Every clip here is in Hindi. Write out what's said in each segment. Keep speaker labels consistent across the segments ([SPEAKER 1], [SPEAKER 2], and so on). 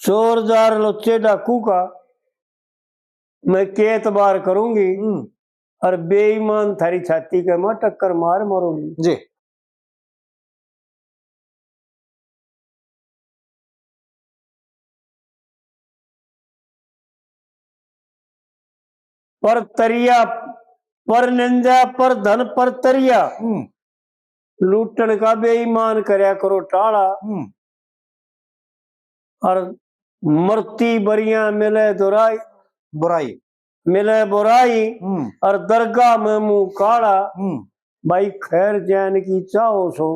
[SPEAKER 1] चोरदार लुच्चे डाकू का मैं के एतबार करूंगी और बेईमान थारी छाती के मैं टक्कर मार मरूंगी
[SPEAKER 2] जी।
[SPEAKER 1] पर तरिया पर निंदा पर धन पर तरिया लूटन का बेईमान करया करो टाला और मरती बरिया मिले दुराई
[SPEAKER 2] बुराई
[SPEAKER 1] मिले बुराई और दरगाह में मुंह काला भाई खैर जैन की चाहो सो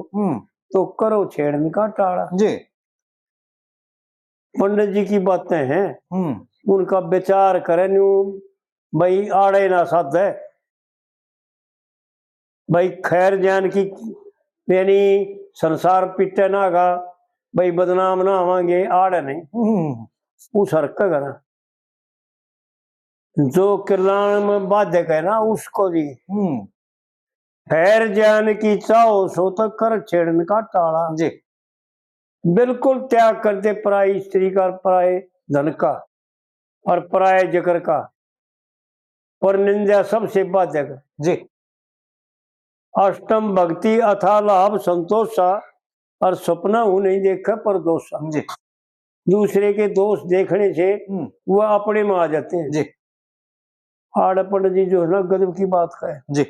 [SPEAKER 1] तो करो छेड़न का टाला
[SPEAKER 2] जी।
[SPEAKER 1] पंडित जी की बातें हैं उनका विचार करें न्यू भाई आड़े ना साध है भाई खैर जैन की यानी संसार पिटे ना का भाई बदनाम ना आवांगे आड़े नहीं उस हरक करा जो किलान में बाधक है ना उसको जी खैर जैन की चाहो सो तो कर छेड़न का टाला
[SPEAKER 2] जी।
[SPEAKER 1] बिल्कुल त्याग कर दे पराई स्त्री का पराय धन का और पराय जकर का पर निंदा सबसे बाधक
[SPEAKER 2] जी।
[SPEAKER 1] अष्टम भक्ति अथा लाभ संतोषा और सपना हूं नहीं देखा पर दोषा
[SPEAKER 2] जी।
[SPEAKER 1] दूसरे के दोष देखने से वह अपने में आ जाते हैं
[SPEAKER 2] जी।
[SPEAKER 1] आड़ पंडित जी जो है ना गजब की बात है
[SPEAKER 2] जी।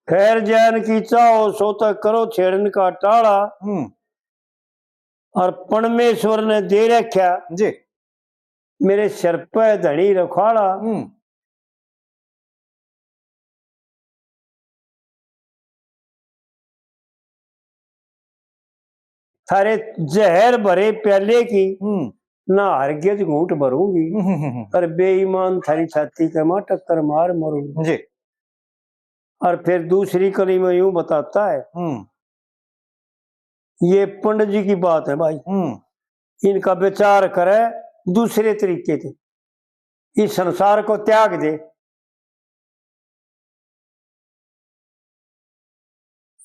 [SPEAKER 1] खैर जैन की चाहो सो तो करो छेड़न का टाला और परमेश्वर ने दे रखा
[SPEAKER 2] जी
[SPEAKER 1] मेरे सिर पे धनी रखवाड़ा थारे जहर भरे प्याले की ना हरगिज घूंट भरूंगी और बेईमान थारी छाती के मां टक्कर मार मरूंगी
[SPEAKER 2] जी।
[SPEAKER 1] और फिर दूसरी कली में यूं बताता है ये पंडित जी की बात है भाई इनका विचार करे दूसरे तरीके से इस संसार को त्याग दे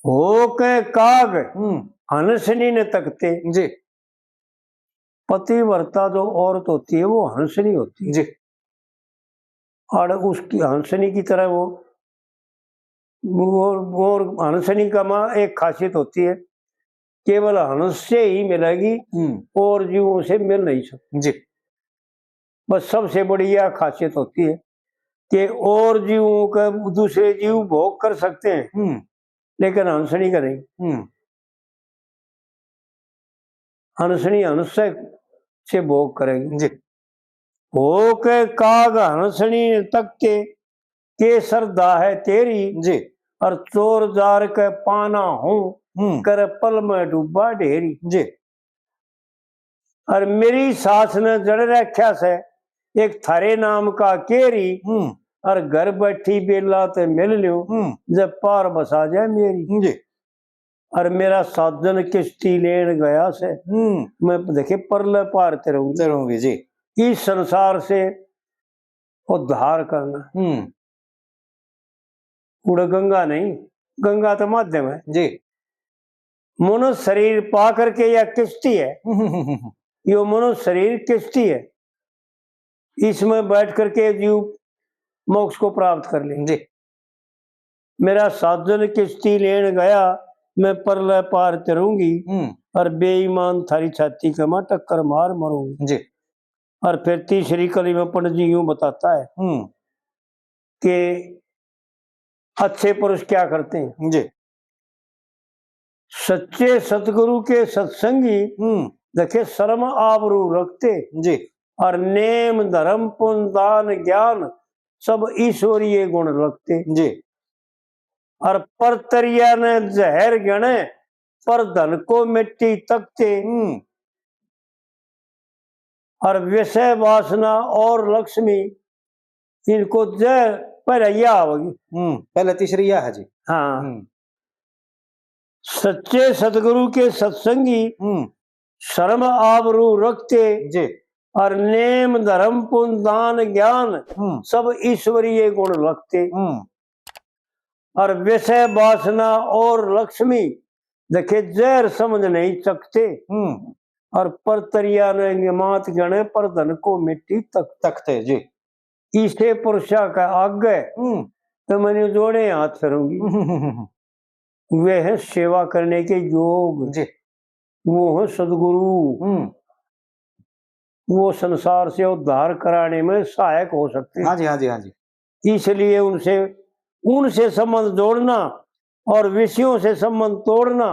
[SPEAKER 1] हो के काग हंसनी ने तकते
[SPEAKER 2] जी।
[SPEAKER 1] पतिव्रता जो औरत होती है वो हंसनी होती है
[SPEAKER 2] जी।
[SPEAKER 1] और उसकी हंसनी की तरह वो हंसनी का मां एक खासियत होती है केवल हंस से ही मिलेगी और जीवों से मिल नहीं सकती
[SPEAKER 2] जी।
[SPEAKER 1] बस सबसे बड़ी यह खासियत होती है कि और जीवों का दूसरे जीव भोग कर सकते हैं लेकिन हंसनी का नहीं हंसनी हंस से भोग करेगी
[SPEAKER 2] जी।
[SPEAKER 1] हो के काग हंसनी तक के श्रद्धा है तेरी
[SPEAKER 2] जी।
[SPEAKER 1] और चोर जार के पाना हूं कर पल में डूबा ढेरी
[SPEAKER 2] जी।
[SPEAKER 1] और मेरी सास ने जड़ रखा से एक थारे नाम का केरी और घर बैठी बेला ते मिल लियो जब पार बसा जाए मेरी
[SPEAKER 2] जी।
[SPEAKER 1] और मेरा साधन किश्ती लेन गया से मैं देखे परले पार
[SPEAKER 2] तेरूंगी जी।
[SPEAKER 1] इस संसार से उद्धार करना उड़ गंगा नहीं गंगा तो माध्यम है
[SPEAKER 2] जी।
[SPEAKER 1] मनुष्य शरीर पा करके या किश्ती है यो मनुष्य शरीर किश्ती है इसमें बैठ करके जीव मोक्ष को प्राप्त कर ले
[SPEAKER 2] जी।
[SPEAKER 1] मेरा साधन किश्ती लेन गया मैं परले पार तरूंगी और बेईमान थारी छाती के मां टक्कर मार मरूंगी
[SPEAKER 2] जी।
[SPEAKER 1] और फिर तीसरी कली में पंडित जी यूं बताता है कि अच्छे पुरुष क्या करते हैं
[SPEAKER 2] जी।
[SPEAKER 1] सच्चे सतगुरु के सत्संगी देखे शर्म आबरू रखते
[SPEAKER 2] जी।
[SPEAKER 1] और नेम धर्म पुण्य दान ज्ञान सब ईश्वरीय गुण रखते
[SPEAKER 2] जी।
[SPEAKER 1] और परतरिया ने जहर गणे पर धन को मिट्टी तकते और विषय वासना और लक्ष्मी इनको जय परैया होगी
[SPEAKER 2] पहले तीसरी यह है जी।
[SPEAKER 1] हाँ सच्चे सतगुरु के सत्संगी शर्म आबरू रखते
[SPEAKER 2] जी।
[SPEAKER 1] और नेम धर्म पुण्य दान ज्ञान सब ईश्वरीय गुण रखते और विषय वासना और लक्ष्मी देखे जहर समझ नहीं सकते और परतरिया ने मात गणे पर धन को मिट्टी तक
[SPEAKER 2] तख्ते जी।
[SPEAKER 1] इसे पुरुषा का आगे तो मैंने जोड़े हाथ फिरूंगी। वे है सेवा करने के योग
[SPEAKER 2] जी।
[SPEAKER 1] वो है सदगुरु, वो संसार से उद्धार कराने में सहायक हो सकते हैं।
[SPEAKER 2] हाँ जी, हाँ जी, हाँ जी।
[SPEAKER 1] इसलिए उनसे उनसे संबंध जोड़ना और विषयों से संबंध तोड़ना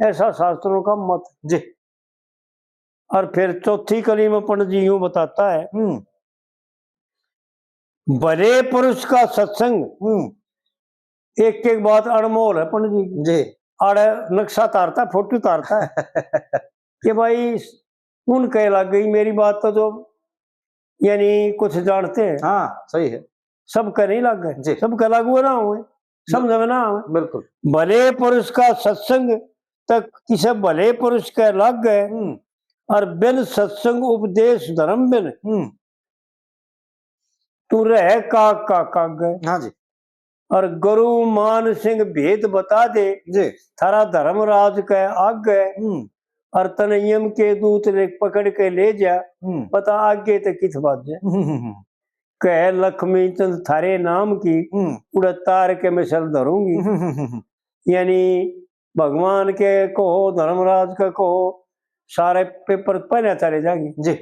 [SPEAKER 1] ऐसा शास्त्रों का मत
[SPEAKER 2] जी।
[SPEAKER 1] और फिर चौथी कली में पंडित जी यूं बताता है, भले पुरुष का सत्संग एक एक बात अनमोल है पंडित जी
[SPEAKER 2] जी।
[SPEAKER 1] आड़े नक्शा तारता फोटो तारता है कि भाई उन कह लग गई मेरी बात तो जो यानी कुछ जानते हैं।
[SPEAKER 2] हाँ सही है।
[SPEAKER 1] सब का नहीं लग गए, सब का लागू ना हुए, समझ में ना आवे।
[SPEAKER 2] बिल्कुल।
[SPEAKER 1] भले पुरुष का सत्संग तक किसे भले पुरुष के लग गए और बिन सत्संग उपदेश धर्म बिन तू रह का गए।
[SPEAKER 2] हाँ जी।
[SPEAKER 1] और गुरु मान सिंह भेद बता दे
[SPEAKER 2] जी।
[SPEAKER 1] थारा धर्मराज के आग गए और तनयम के दूत ने पकड़ के ले जा पता आगे तो किस बात जाए। कह लक्ष्मी चंद थारे नाम की उड़तार के मिसल धरूंगी। यानी भगवान के कहो धर्मराज का कहो सारे पेपर पहले चले जाएंगे
[SPEAKER 2] जी।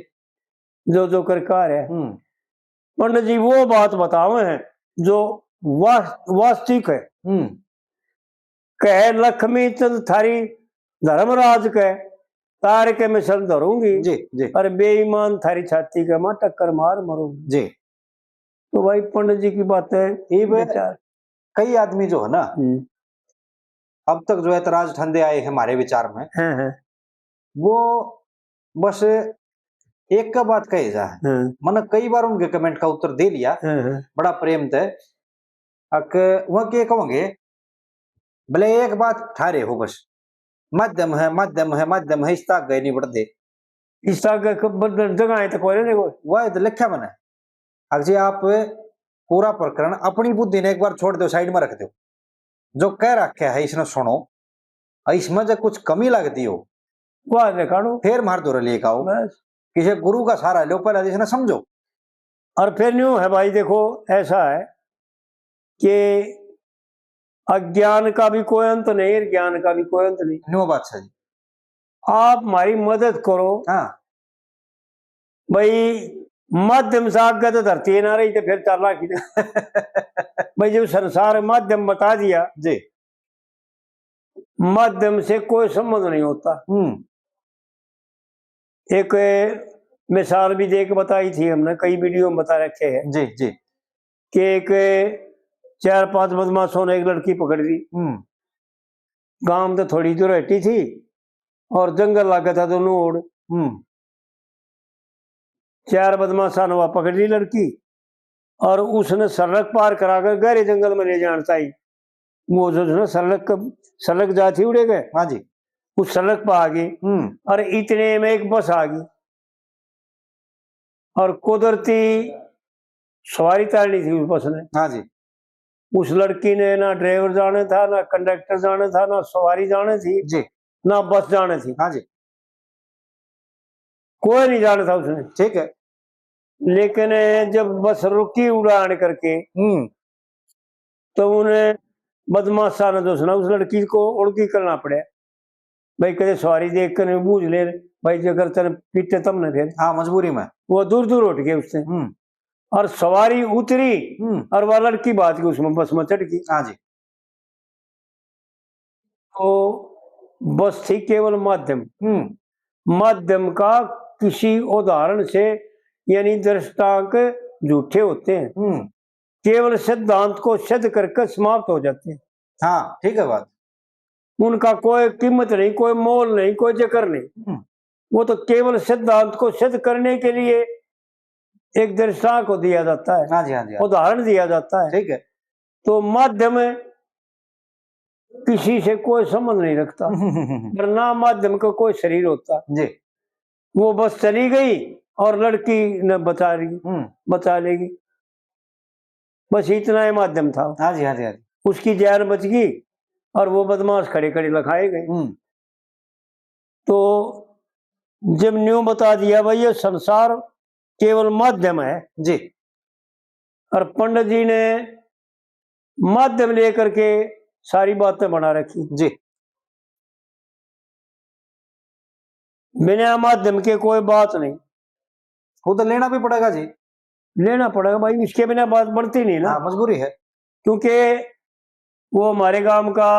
[SPEAKER 1] जो जो कर कार है। पंडित जी वो बात बतावे हैं जो वास्तविक है। कह लक्ष्मी चंद थारी धर्मराज के तार के मिसल धरूंगी
[SPEAKER 2] जी जी।
[SPEAKER 1] और बेईमान थारी छाती के मां टक्कर मार मरूंगी
[SPEAKER 2] जी।
[SPEAKER 1] तो भाई पंडित जी की बात है
[SPEAKER 2] ये कई आदमी जो है ना अब तक जो ऐतराज ठंडे आए हैं हमारे विचार में वो बस एक का बात कही जा है। मैंने कई बार उनके कमेंट का उत्तर दे लिया बड़ा प्रेम थे वह के कहोगे भले एक बात ठारे हो बस मध्यम है मध्यम है मध्यम है इस तक गए नहीं बढ़ते
[SPEAKER 1] इस तक जगह तो कोई नहीं
[SPEAKER 2] वह तो लिखा मैंने अगर आप पूरा प्रकरण अपनी बुद्धि ने एक बार छोड़ दो साइड में रख दो जो कह रखा है इसने सुनो इसमें जब कुछ कमी लगती हो
[SPEAKER 1] वह दिखाड़ो फिर
[SPEAKER 2] मार दो लेकर आओ किसी गुरु का सहारा लो पहले जिसने समझो।
[SPEAKER 1] और फिर न्यू है भाई देखो ऐसा है कि अज्ञान का भी कोई अंत नहीं ज्ञान का भी कोई अंत नहीं।
[SPEAKER 2] न्यू बात सही
[SPEAKER 1] आप हमारी मदद करो।
[SPEAKER 2] हाँ
[SPEAKER 1] भाई माध्यम से आगे तो धरती ना रही तो फिर चल रहा भाई जब संसार माध्यम बता दिया
[SPEAKER 2] जी
[SPEAKER 1] माध्यम से कोई संबंध नहीं होता। एक मिसाल भी देख बताई थी हमने कई वीडियो में बता रखे हैं
[SPEAKER 2] जी जी
[SPEAKER 1] कि एक 4-5 बदमाशों ने एक लड़की पकड़ ली। गांव में तो थोड़ी दूर हटी थी और जंगल लगा था दोनों ओर। 4 बदमाशा ने वह पकड़ ली लड़की और उसने सड़क पार कराकर गहरे जंगल में ले जाना चाहिए। वो जो सड़क जाती उड़े गए।
[SPEAKER 2] हाँ जी।
[SPEAKER 1] उस सड़क पर आ गई और इतने में एक बस आ गई और कुदरती सवारी तारनी थी उस बस ने।
[SPEAKER 2] हाँ जी।
[SPEAKER 1] उस लड़की ने ना ड्राइवर जाने था ना कंडक्टर जाने था ना सवारी जाने थी
[SPEAKER 2] जी
[SPEAKER 1] ना बस जाने थी।
[SPEAKER 2] हाँ जी।
[SPEAKER 1] कोई नहीं जाना था उसने।
[SPEAKER 2] ठीक है।
[SPEAKER 1] लेकिन जब बस रुकी उड़ान करके तो उन्हें बदमाशा ने जो सुना उस लड़की को उड़की करना पड़े। भाई कदे सवारी देख कर बूझ ले भाई जगह तेरे पीटे तब न फिर।
[SPEAKER 2] हाँ मजबूरी में वो
[SPEAKER 1] दूर दूर उठ गए उससे और सवारी उतरी और वह लड़की बात की उसमें बस में चढ़ गई।
[SPEAKER 2] हाँ जी।
[SPEAKER 1] तो बस थी केवल माध्यम का किसी उदाहरण से यानी दृष्टांत झूठे होते हैं केवल सिद्धांत को सिद्ध करके समाप्त हो जाते हैं।
[SPEAKER 2] हाँ ठीक है बात।
[SPEAKER 1] उनका कोई कीमत नहीं कोई मोल नहीं कोई जिक्र नहीं। वो तो केवल सिद्धांत को सिद्ध करने के लिए एक दृष्टांत को दिया जाता है।
[SPEAKER 2] हाँ जी हाँ जी।
[SPEAKER 1] उदाहरण दिया जाता है।
[SPEAKER 2] ठीक है।
[SPEAKER 1] तो माध्यम किसी से कोई संबंध नहीं रखता ना माध्यम का कोई शरीर होता
[SPEAKER 2] जी।
[SPEAKER 1] वो बस चली गई और लड़की ने बचा लेगी बस इतना ही माध्यम था।
[SPEAKER 2] हाँ जी हाँ जी हाँ जी।
[SPEAKER 1] उसकी जान बच गई और वो बदमाश खड़े खड़े लखाए गए। तो जब न्यू बता दिया भाई ये संसार केवल माध्यम है
[SPEAKER 2] जी।
[SPEAKER 1] और पंडित जी ने माध्यम लेकर के सारी बातें बना रखी
[SPEAKER 2] जी।
[SPEAKER 1] बिना माध्यम के कोई बात नहीं।
[SPEAKER 2] वो तो लेना भी पड़ेगा जी।
[SPEAKER 1] लेना पड़ेगा भाई, इसके बिना बात बढ़ती नहीं ना।
[SPEAKER 2] हाँ, मजबूरी है।
[SPEAKER 1] क्योंकि वो हमारे गांव का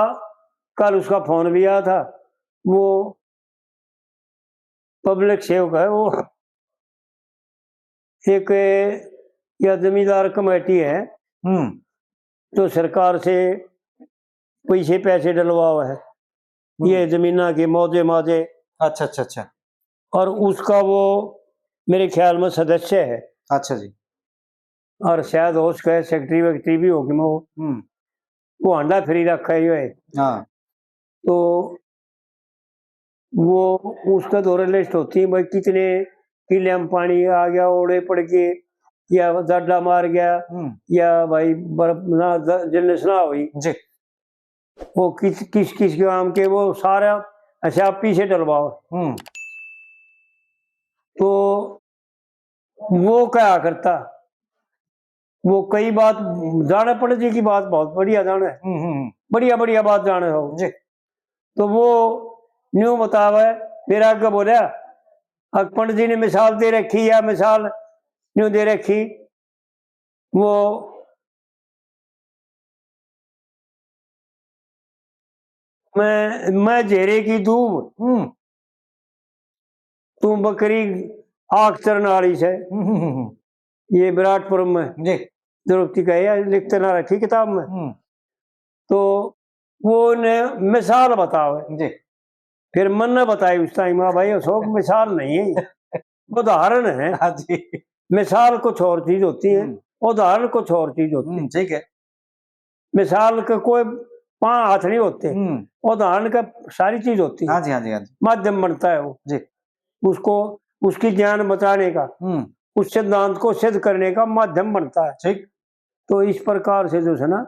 [SPEAKER 1] कल उसका फोन भी आया था, वो पब्लिक सेवक है, वो एक या जमींदार कमेटी है तो सरकार से पैसे डलवा हुआ है, ये जमीना के मौजे माजे।
[SPEAKER 2] अच्छा अच्छा अच्छा।
[SPEAKER 1] और उसका वो मेरे ख्याल में सदस्य है।
[SPEAKER 2] अच्छा जी।
[SPEAKER 1] और शायद हो उसका सेक्रेटरी वेक्रेटरी भी होगी, वो अंडा फ्री रखा ही है।
[SPEAKER 2] हाँ।
[SPEAKER 1] तो वो उसका दौरे लिस्ट होती है भाई, कितने किले में पानी आ गया, ओड़े पड़ के, या गड्ढा मार गया, या भाई बर्फ ना जिल्लस ना हुई
[SPEAKER 2] जी।
[SPEAKER 1] वो किस किस किस के आम के, वो सारा अच्छा पीछे डलवाओ। तो वो क्या करता, वो कई बात जाने पंडित जी की बात बहुत बढ़िया जाने, बढ़िया बढ़िया बात जाने हो जी। तो वो न्यू बतावे, फिर आगे बोला पंडित जी ने मिसाल दे रखी, या मिसाल न्यू दे रखी, वो मैं जेरे की दूब तू बकरी आख चरण वाली से, ये विराटपुर में
[SPEAKER 2] जी
[SPEAKER 1] द्रौपदी का है, लिखते ना रखी किताब में। तो वो ने मिसाल बतावे
[SPEAKER 2] जी।
[SPEAKER 1] फिर मन ने बताई उस टाइम, भाई अशोक मिसाल नहीं है, उदाहरण है।
[SPEAKER 2] हाँ जी।
[SPEAKER 1] मिसाल कुछ और चीज होती है, उदाहरण कुछ और चीज होती है।
[SPEAKER 2] ठीक है।
[SPEAKER 1] मिसाल का कोई 5 हाथ नहीं होते, उदाहरण का सारी चीज होती है।
[SPEAKER 2] हाँ जी हाँ जी हाँ जी।
[SPEAKER 1] माध्यम बनता है वो
[SPEAKER 2] जी।
[SPEAKER 1] उसको उसकी ज्ञान बचाने का, उस सिद्धांत को सिद्ध करने का माध्यम बनता है।
[SPEAKER 2] ठीक।
[SPEAKER 1] तो इस प्रकार से जो है ना